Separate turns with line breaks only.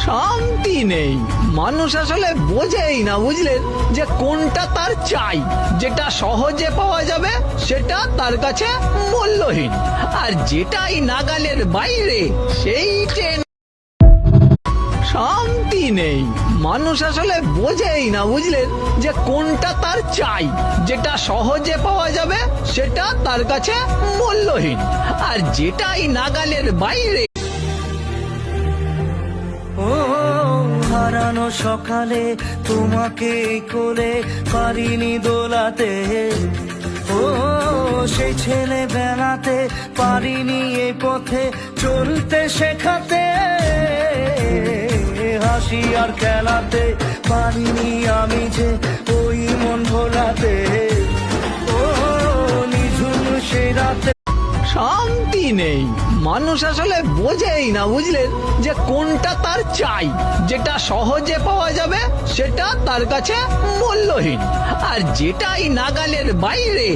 শান্তি নেই। মানুষ আসলে বোঝেই না, বুঝলেন, যে কোনটা তার চাই। যেটা সহজে পাওয়া যাবে সেটা তার কাছে মূল্যহীন, আর যেটাই নাগালের বাইরে সেই ট্রেন। শান্তি নেই। মানুষ আসলে বোঝেই না, বুঝলেন, যে কোনটা তার চাই। যেটা সহজে পাওয়া যাবে সেটা তার কাছে মূল্যহীন, আর যেটাই নাগালের বাইরে।
ও হারানো সকালে তোমাকে কোলে পারিনি দোলাতে, ও সেই ছেলে বেলাতে পারিনি এই পথে চলতে শেখাতে, হাসি আর খেলাতে পারিনি আমি যে ওই মন ভোলাতে, ও নিঝুম সেই রাতে।
শান্তি নেই। মানুষ আসলে বোঝেই না, বুঝলেন, যে কোনটা তার চাই। যেটা সহজে পাওয়া যাবে সেটা তার কাছে মূল্যহীন, আর যেটাই নাগালের বাইরে